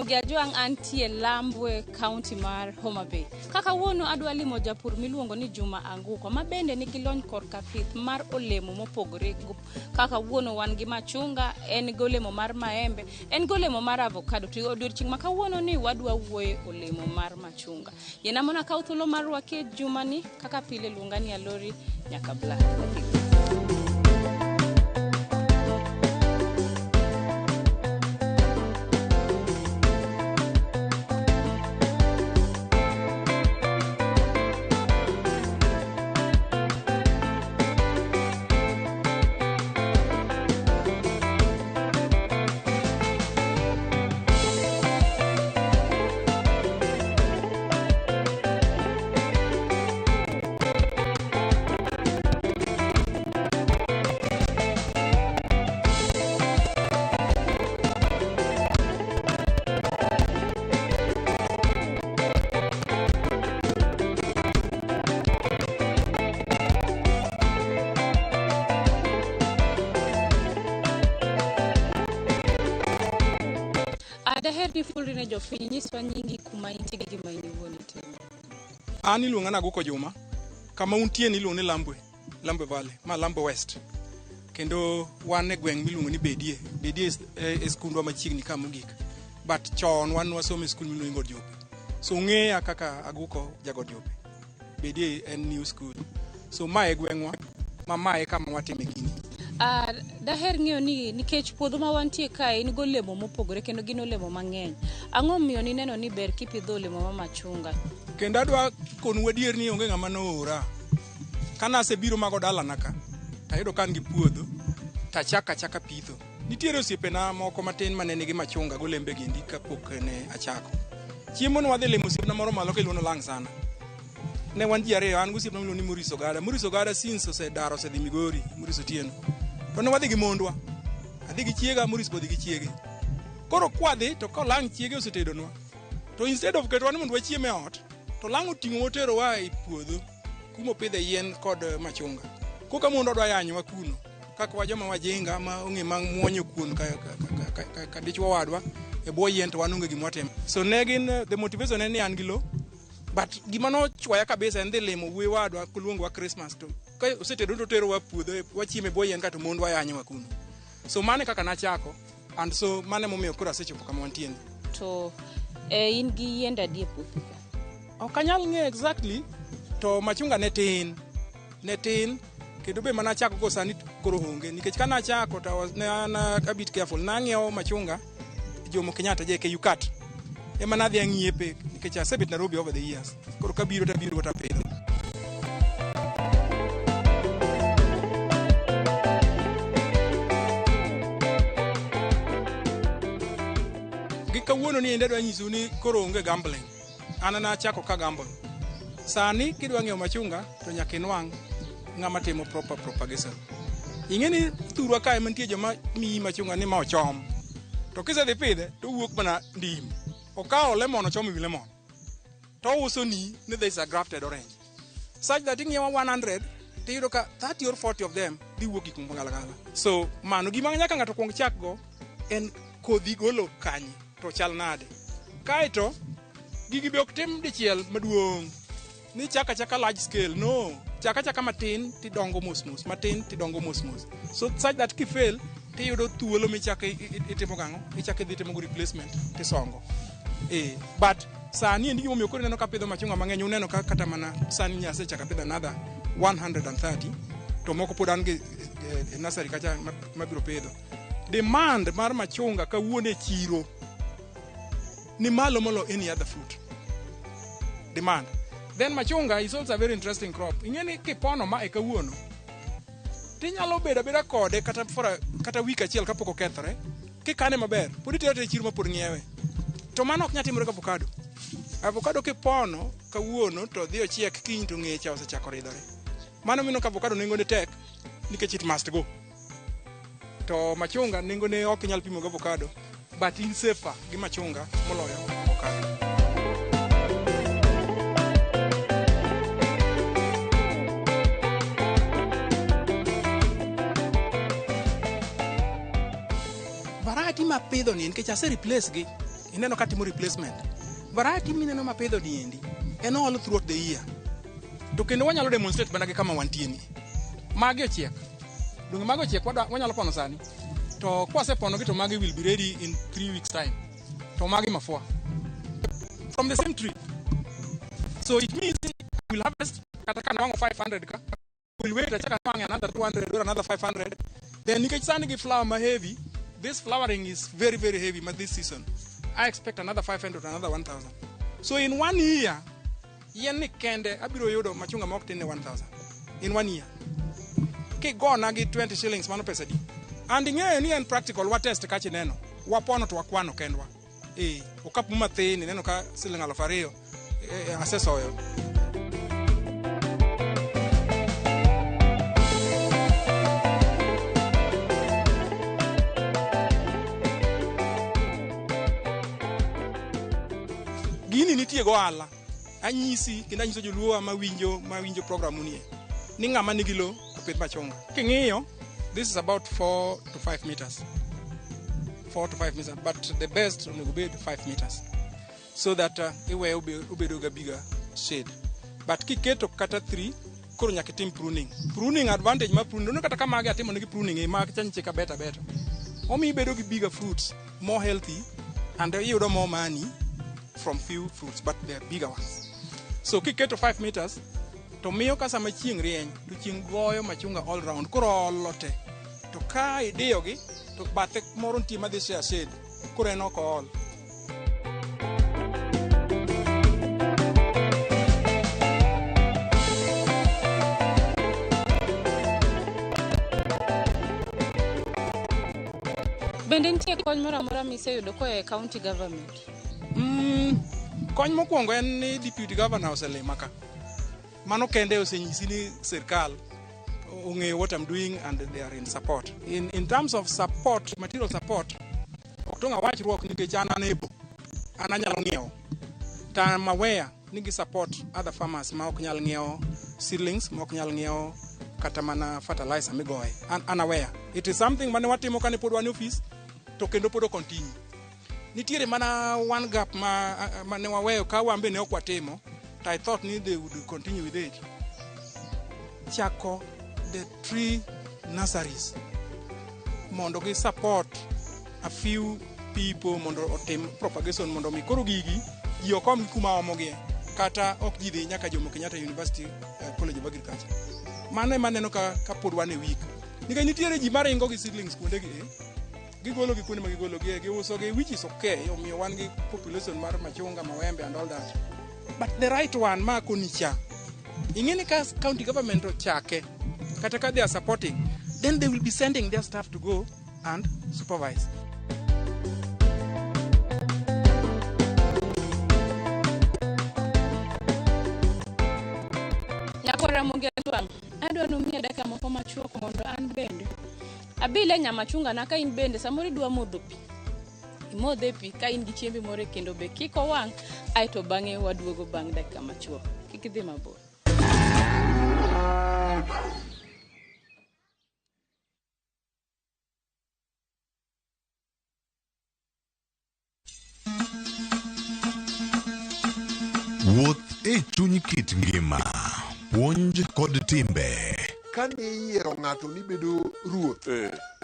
Jaramogi Ajwang' antie Lambwe County mar Homa Bay. Kaka wuono adwa limo japur miluongo ni Juma Anguko ma bende nigi lony korka pith mar olemo mopogore. Kaka wuono wan gi machunga, en golemo mar maembe, en golemo mar avocado. To odiochieng' ma kawuono ni wadwa wuoye olemo mar machunga. Yena mona kaw thuolo mar rwake Juma ni kaka pile luonga ni Alori Nyakabla. Daher ni fulri ne jofiny nyiswa nyingi kuma intie gi gima iwuon itimo. An iluonga na Anguko Juma. Kama untie ni iluongo ni Lambwe Valley, ma Lambwe West. Kendo wan e gweng' miluongo ni Bedie. Bedie e skundwa machiegni ka mogik. But chon wan wasomo e skul miluongo ni Godjope. So ng'eya kaka Aguko Jagodjope. Bedie en new school. So ma e gweng'wa, ma e kama watime gini. Daher ng'eyo ni nikech puodho ma wantie kae in golemo mopogore kendo gin olemo mang'eny. Ang'o miyo ni neno ni ber kipidho olemo ma machunga? Kendo adwa konu adier ni onge ng'ama noora. Kana asebiro mago dalana ka, tayudo kan gi puodho, tachaka pitho. Nitiere osiepena moko matin mane nigi machunga golembe gindi kapok ne achako. Chiemo wadhi limo osiepna moro malo kiluono lang sana. Ne wan ji ariyo, an gosiepna miluongo ni Muriso Gada. Muriso Gada since osedhi Migori, Muriso Tieno. To ne wadhi gi mondwa. Adhi gi chiega, Muriso bodhi gi chiege. Koro kwadhi to ka lang' chiege osetedonwa. To instead of ketwa ni mondo wachieme ot, to lang' oting'o otero wa e puodho kuma opidhe yien kod machunga. Koka mondo odwa yanyowa kuno. Kaka wajoma wajinga ma ong'e ma muonyo kuon ka dichwa wadwa e bwo yien to wan onge gima watimo. So ne gin the motivation en ni an gi lo. But gima no chwaya kabisa en dhi limo wuoyi wadwa koluongo wa Christmas to ka osetedo to tero wa puodho wachieme bwo yien ka to mondwa yanyowa kuno. So mane kaka nachako and so mane momiyo koro asechopo kama wantie. To in gi yiende adi e puothi ka? Ok anyal ng'eyo exactly, to machunga ne tin kendo be mana achako go sani koro onge nikech kana achako to ne an a bit careful nang'iewo machunga Jomo Kenyatta JKU cut ema nadhi ang'iepe nikech asebet Nairobi over the years. Koro kabiro go tapidho. Kawuono ni ende dwa nyisu ni koro onge gambling. An na achako ka gamble. Sani kidwa ng'iewo machunga to nyaka inwang' ng'ama timo proper propagation. Ing'eni thurwa kae mantie joma miyi machunga ni ma ochom. To kisedhi pidhe to wuok mana ndim. Okawo lemon ochom ewi lemon. To uso ni there is a grafted orange. Such that ing'iewo 100 tiyudo ka 30 or 40 of them dhi wuok gik mgalagala. So mano gima nyaka ng'ato kuong chak go en kodhi golo kanyi. To chal nade. Kaito gigi be ok tim dichiel maduong'. Ni chaka large scale, no. Chaka matin tidongo mos. So such that kifail tiyudo thuolo michako itimo gang'o, ichako idhi timo replacement tisongo. But sani endi gimomiyo koro neno ka pidho machunga mang'eny, uneno ka kata mana sani nyase chaka pidho another 130 to moko pod an gi nursery kacha mabiro pidho. Demand mar machunga kawuono e chiro ni malo molo any other fruit. Demand. Then machunga is also a very interesting crop. Ing'eni kipono ma e kawuono tinyalo beda kode kata wiki achiel kapok okethore. Kikane maber, pod itero e chiro ma pod ng'iewe. To mano ok nyatimore ka avocado. Avocado kipono kawuono to dhi ochiek kiny to ng'eche osechako ridhore. Mano mino ka avocado nengone tek nikech it must go. To machunga nengone ok nyal pimo gi avocado, but in safer gi machunga moloyo avocado. Variety ma pidho ni nikech ase replace gi ineno ka timo replacement. Variety mineno mapidho niendi en all throughout the year. To kendo wanyalo demonstrate bana gi kama wantie ni. Magi ochiek. Donge magi ochiek wanyalo pono sani. To kwase pono gi to magi will be ready in 3 weeks time. To magi mafua. From the same tree. So it means we'll harvest kata kana wango 500 ka. We'll wait achaka wango another 200 or another 500. Then nikech sani gi flower ma heavy. This flowering is very, very heavy this season. I expect another 500 or another 1,000. So in 1 year, yen ni kende abiro yudo machunga mok tin ne 1,000. In 1 year. Ki go na gi 20 shillings mano pesa di. And ing'eyo ni en practical wa test kachi neno. Wapono to wakwano kendwa. Okapu mathin neno ka siling 2,000 asesoyo. Gini nitie go ala. Anyisi kendo anyiso joluo mawinjo program ni. Ni ng'ama nigi lo opidh machunga. King'iyo, this is about 4 to 5 meters. 4 to 5 meters, but the best onego bed 5 meters. So that iwe ubedo ga bigger shade. But kiketo kata 3, koro nyaka tim pruning. Pruning advantage ma pruning, no kata kama ga timo nigi pruning e ma chanche ka better. Omi bedo gi bigger fruits, more healthy, and you do more money from few fruits, but they're bigger ones. So kiketo 5 meters, to miyo ka sama chieng' rieny, to chieng' goyo machunga all round, koro olote. To ka idiyogi, to bathe moro nitie madhi shade, koro en oko all. Bende nitie kony moro amora miseyudo koa e county government? Kony mokwongo en ni deputy governor oselima ka. Mano kende osenyisi ni sirkal ong'eyo what I'm doing and they are in support. In terms of support, material support, oktonga wachruok nikech an anebo. An anyalo ng'iewo. To I'm aware ni gi support other farmers ma ok nyal ng'iewo seedlings, ma ok nyal ng'iewo kata mana fertilizer migoye. An aware. It is something mane watimo kane pod wan office, to kendo pod continue. Nitiere mana one gap ma ne waweyo ka wambe ne ok watimo. I thought they would continue with it. Chako the tree nurseries. Mondo gi support a few people mondo otim propagation mondo mi koro gigi ji okom kuma omogie kata ok ji dhi nyaka Jomo Kenyatta University College of Agriculture. Mano ema neno ka pod wan e week. Nikech nitiere ji maringo gi seedlings kuonde gi gigolo gi kuonde ma gigolo gi giuso gi, which is okay. Omiyo wan gi population mar machunga, mawembe and all that. But the right one ma konicha. Ingeni ka county government ochake kata ka they are supporting, then they will be sending their staff to go and supervise. Nyakora mugetwa adwa nomiya dakika moko machuok mondo an bende abile nyama chunga na ka in bende samoro idwa modho pi. Imodhe pi ka in gi chiembi moro kendo be kik owang', aito bang'e waduogo bang' dakika machuok. Kik idhi mabor. Wuoth e chuny kit ngima, puonj kod timbe. Kane iyiero ng'ato ni bedo ruoth,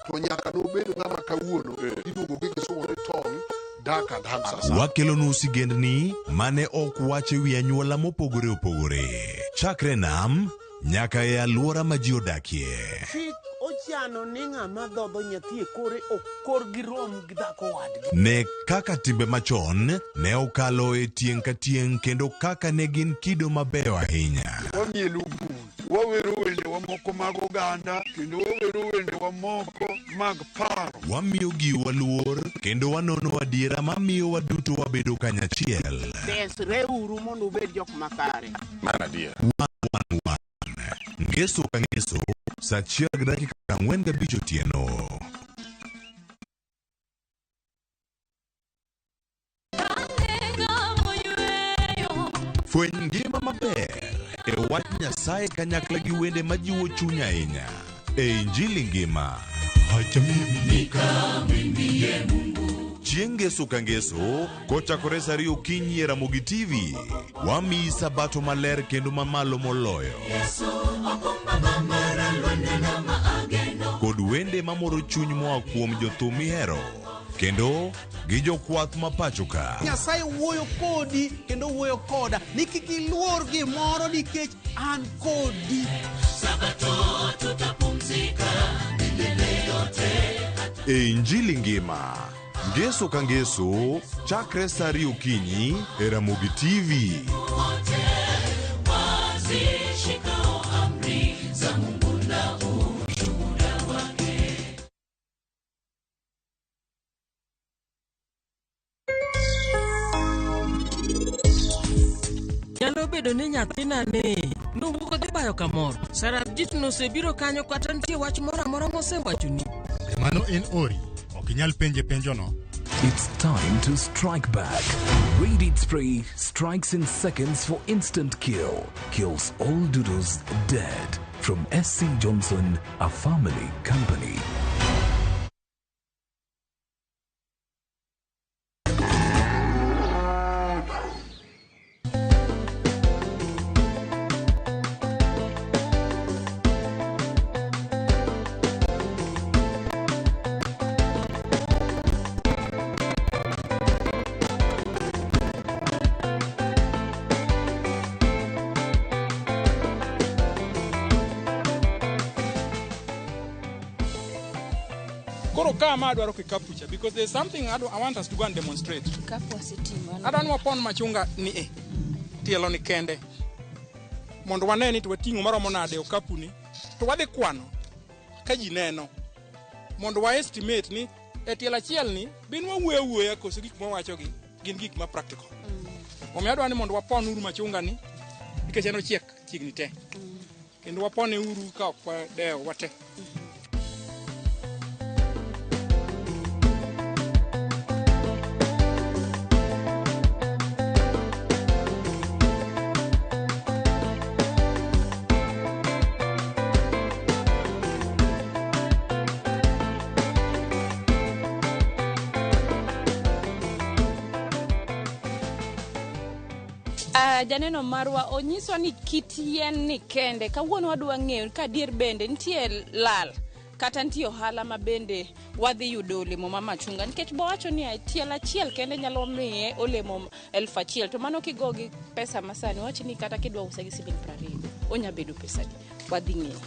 to nyaka nobed ng'ama kawuono iluongo gi kisungu ni tong' dark and handsome. Wakelonu sigendni mane ok wach wi anyuola mopogore opogore. Chakre nam nyaka e alwora ma ji odakie. Chik ochano ni ng'ama dhodho nyathi e kore ok kor gi rom gi dhako wadgi. Ne kaka timbe machon ne okalo e tieng' ka tieng' kendo kaka ne gin kido mabeyo ahinya. Wamielu wawero wende wa moko mag oganda kendo wawero wende wa moko mag paro. Wamiyo giwa luor kendo wanono adiera mamiyo waduto wabedo kanyachiel. Desreuru mondo ubed jok makare. Mana dia. Ngeso ka ngeso, saa 1:45 otieno. Fweny ngima maber e wach Nyasaye kanyakla gi wende majiwo chuny ahinya. E Injili ngima. chieng' ngeso ka ngeso kochakore saa 2 okinyi e Ramogi TV. Wamiyi sabato maler kendo mamalo moloyo. Kod wende mamoro chuny moa kuom jothum mihero kendo gi jokwath ma pacho ka. Nyasaye wuoyo kodi kendo wuoyo koda ni kik iluor gimoro nikech an kodi. Sabato tutapumzika milele yote. E Injili ngima, ngeso ka ngeso, chakre saa 2 okinyi e Ramogi TV. Wazishikao amri za Mungu na ushuhuda wake. Nyalo bedo ni nyathina ne nowuok dhi bayo kamoro. Sarabjit nosebiro kanyo kata nitie wach moro amora mosewachoni. Mano en ori. Ok inyal penje penjono. It's time to strike back. Rated Spray strikes in seconds for instant kill. Kills all doodles dead. From SC Johnson, a family company. Koro kama adwaro kikapu cha because there's something I want us to go and demonstrate. Kikapu asitima. Adwani wapon machunga ni tielo ni kende. Mondo waneni to watingo maromo nade okapu ni to wadhi kwano ka ji neno. Mondo wa estimate ni tielo achiel ni bin wawuoya koso gik mwawacho gi gin gik ma practical. Omiyo adwani mondo wapon uru machunga ni nikech en ochiek chiegni te. Kendo wapone uru ka ok wadewo wate. Janeno marwa onyiso ni kit yien ni kende kawuono wadwa ng'eyo ka dier bende nitie lal kata nitie ohala ma bende wadhi yudo olemo ma machunga nikech bowacho ni tiel achiel kende nyalo miye olemo 1,000 to mano kigo gi pesa masani wacho ni kata kidwa use gi siling 20 onya bedo pesa di wadhi ng'eyo.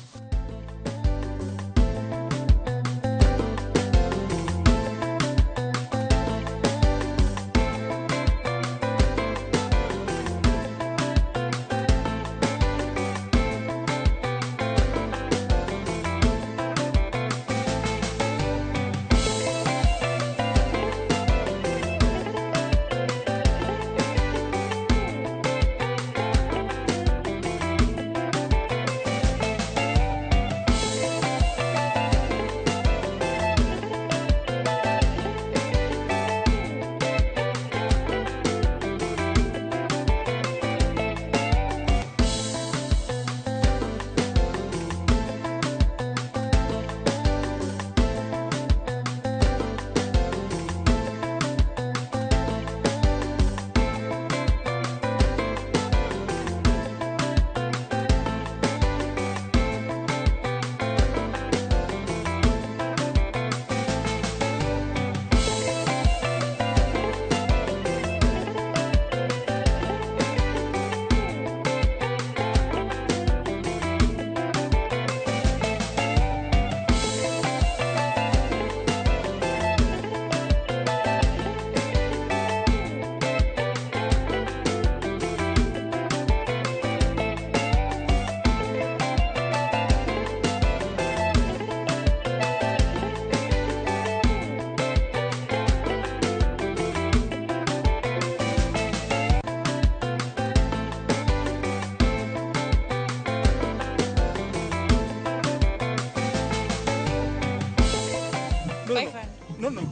No.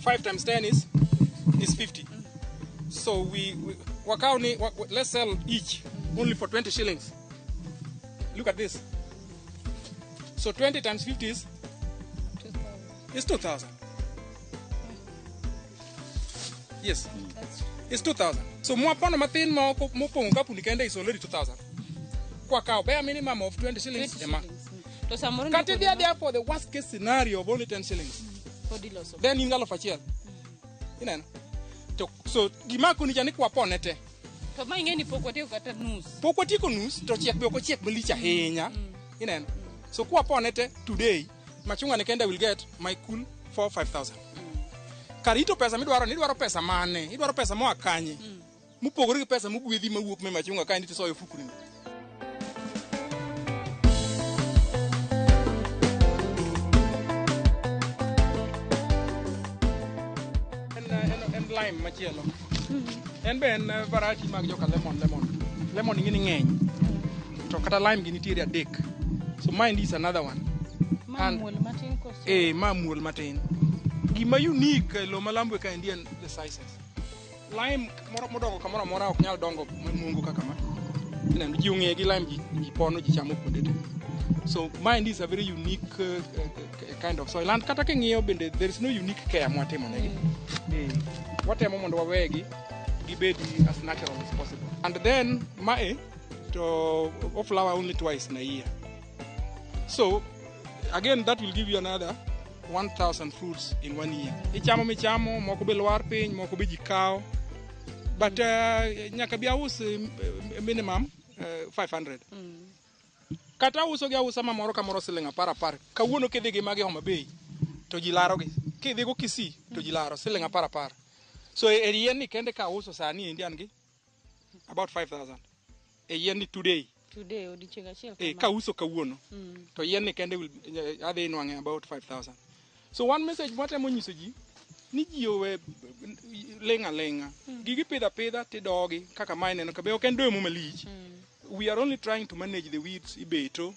5 times 10 is 50. So we let's sell each only for 20 shillings. Look at this. So 20 times 50 is 2,000. Yes. It's 2,000. So mwapono mathin mopong kapuni kende is already 2,000. Kwa kao bare minimum of 20 shillings. 20 shillings. To samoro Kati there for the worst case scenario of only 10 shillings. Then ingalo fachiel. Ineno. So gima kuni jani kwa ponete. To ma ingeni pokoti kata nus. Pokoti ko nus to chiek be ko chiek malich ahinya. Ineno. So kwa ponete today machunga ne kenda will get my cool 4-5,000. Karito pesa midwaro pesa mane? Idwaro pesa mo akanye. Mupogore gi pesa mugwedhi mawuok me machunga ka ndito soyo fukuri. En lime machielo. En ben variety mag joka lemon. Lemon ngini ngeny. To kata lime gini tiere adek. So mine is another one. Mamuol matin koso. Mamuol matin. Gima unique lo malambwe ka Indian the sizes. Lime moro modongo kamoro mora ok nyal dongo mungu kaka ma. Nendo ji ong'e gi lime ji pono ji chamo kuonde te. So mine is a very unique kind of soil. And kata king'iyo bende there is no unique care mwatimo negi. Watemo mondo wawegi gibedi as natural as possible. And then mae to flower only twice in a year. So again that will give you another 1,000 fruits in 1 year. Ichamo michamo, moko be lwar piny, moko be jikao. But nyaka bi aus minimum 500. Kata uso gi ausa mamoro kamoro siling apar. Kawuono kidhi gi magi Homa Bay to ji laro gi. Kidhi go Kisii to ji laro siling apar. So e yien ni kende ka uso sani Indian gi about 5,000. E yien ni today odichieng' achiel. Ka uso kawuono. To yien ni kende adhi nwang'e about 5,000. So one message mwatemo nyiso ji ni ji owe lenga. Gigi pidha tidogi kaka mae neno kabe ok en doyo mo malich. We are only trying to manage the weeds ibeto.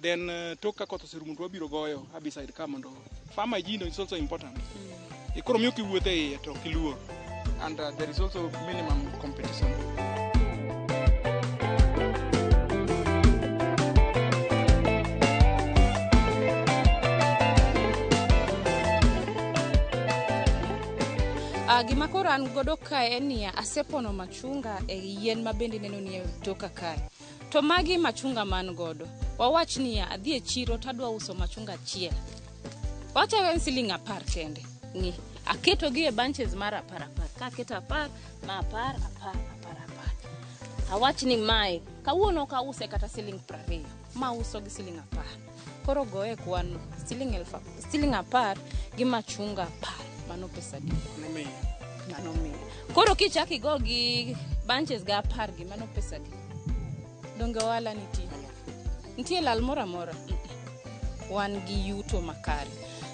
Then tok ka koth oserumo to wabiro goyo abiside ka mondo farmer hygiene is also important. Koro miyo kiwuothe iye to kiluor. And there is also minimum competition. Gima koro an godo kae en niya asepono machunga e yien mabende neno ni toka kae. To magi machunga man godo. Wawach niya adhi e chiro tadwa uso machunga achiel. Wacha en siling 10 kende. Ngi aketo gi e bunches mar 10. Ka aketo 10 ma 10. Awach ni mae kawuono ka use kata siling 20. Ma uso gi siling 10. Koro goe kwano siling 10 gi machunga 10. Mano pesa di. Mano me. Koro kichaki go gi bunches ga 10 gi mano pesa di. Donge wala nitie lal mora. Wan gi yuto makare.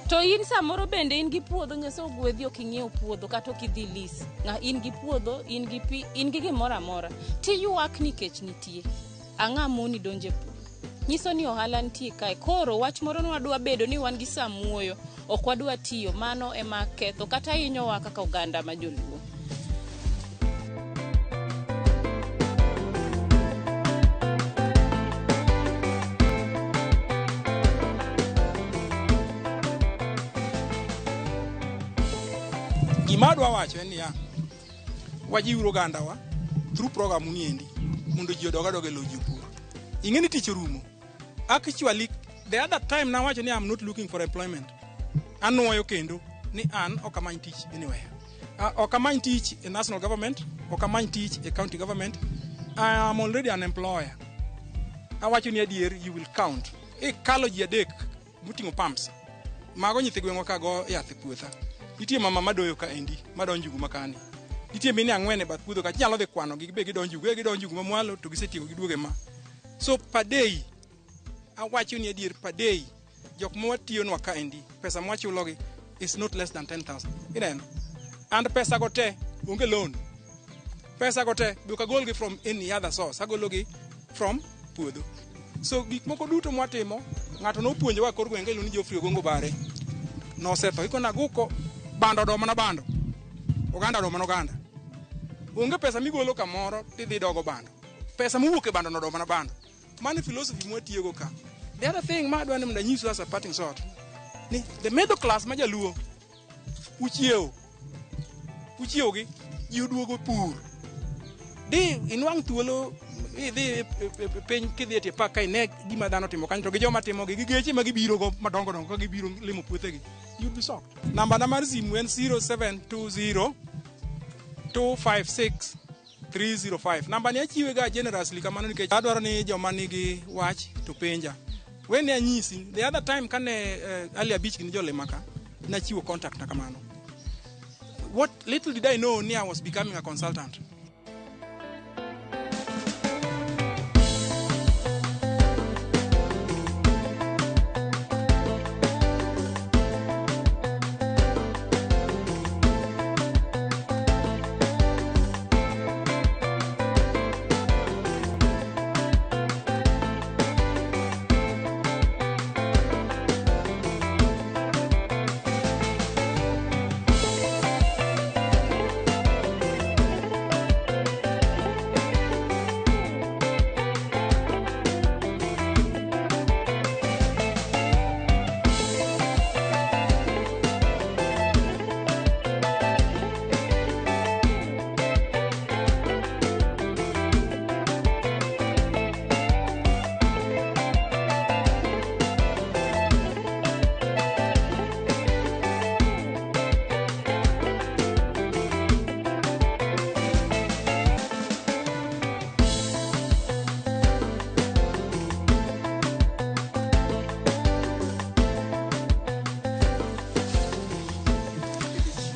To in samoro bende in gi puodho nyaso gwedhi ok ing'iew puodho kata ok idhi lis. In gi puodho, in gi pi, in gi gimoro amora. Ti yuak nikech nitie. Ang'a moni donje pur. Nyiso ni ohala nitie kae. Koro wach moro nwadwa bedo ni wan gi samuoyo. Ok wadwa tiyo mano ema ketho kata hinyowa kaka oganda ma joluo. Gima dwa wacho en niya wajiwro ogandawa through program ni endi mondo ji odoga e lo jopur. Ing'eni tich rumo. Actually the other time na wacho ni I'm not looking for employment. Anuoyo kendo ni an ok amany tich anywhere. Ok amany tich in national government, ok amany tich in county government. I am already an employer. Awacho ni adier you will count. Kalo ji adek muting'o pumps. Mago nyithi gweng'wa ka go yath e puotha. Nitie mama madoyo ka endi, madonjo njugu makani. Nitie mine 4 e bath puodho ka nyalo dhi kwano gi be gidonjo njugu mamwalo to gisetieko giduoge ma. So per day awacho ni adier per day jok mwatiyonwa ka endi pesa mwachulogi is not less than 10,000. Ineno. And pesa go te onge loan. Pesa go te be okagolgi from any other source. Agologi from puodho. So gik moko duto mwatimo ng'ato nopuonjowa kor gwenge ni Geoffrey Ogongo Bare. No setho ikona guko bando do mana bando. Oganda do mana oganda. Onge pesa migolo kamoro tidhi dogo bando. Pesa mowuok e bando no do mana bando. Mani philosophy mwatiyogo ka. The other thing madwa ni mnda nyiso as a parting shot. Ni the middle class majaluo uchiew. uchiewogi ji oduogo pur di inwang' thuolo idhi piny kidhi e pak ka ine gima dhano timo kanyo to gi joma timogi gi geche ma gibiro go madongo dongo ka gibiro limo puothegi you'd be shocked. Namba na mar simu en 0720 256 305. Namba ni achiwe ga generously kamano nikech adwaro ni joma nigi wach to penja. When ne anyisi the other time kane Ali Abich ni jolema ka nachiwo contact na kamano. What little did I know I was becoming a consultant.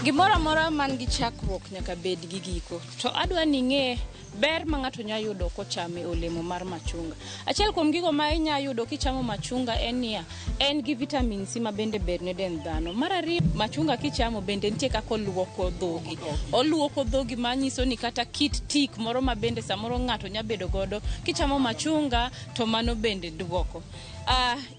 Gimora mora man gi chakruok nyaka bed gi giko. To adwa ni ng'e ber ma ng'ato nya yudo kochame olemo mar machunga. Achiel kuom gigo ma inya yudo kichamo machunga en niya, en gi vitamin C ma bende ber ne dend dhano. Mar ariyo, machunga kichamo bende nitie kaka oluoko dhogi. Oluoko dhogi manyiso ni kata kit tik moro ma bende samoro ng'ato nya bedo godo kichamo machunga to mano bende duoko.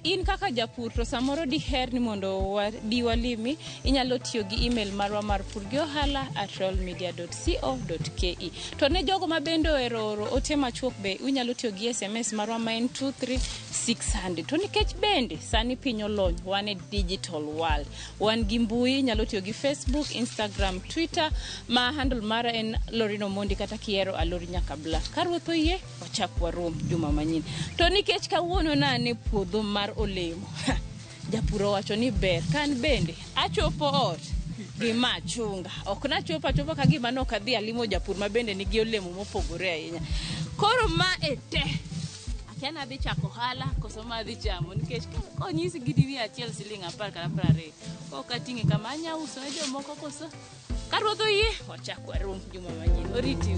In kaka japur to samoro diher ni mondo diwalimi, inyalo tiyo gi email marwa mar purgiohala@royalmedia.co.ke. To ne jogo ma bende ohero oro ote machuok be unyalo tiyo gi SMS marwa ma en 23600. To nikech bende sani piny olony, wan e digital world. Wan gi mbui, nyalo tiyo gi Facebook, Instagram, Twitter, ma handle mara en Lorino Mondi kata kiero Alori Nyakabla. Karuotho yie, wachak warom juma manyien. To nikech kawuono nane puodho mar olemo. Japuro wacho ni ber kan bende achopo ot gi machunga. Ok na chopa ka gima no kadhi alimo japur ma bende nigi olemo mopogore ahinya. Koro ma ete akiana dhi chako hala koso ma dhi chamo nikech konyisi gidi achiel siling 10 kata 20. Ok atinge kama anya uso ne jomoko koso. Karuodho yie wachak warom juma manyien. Oriti.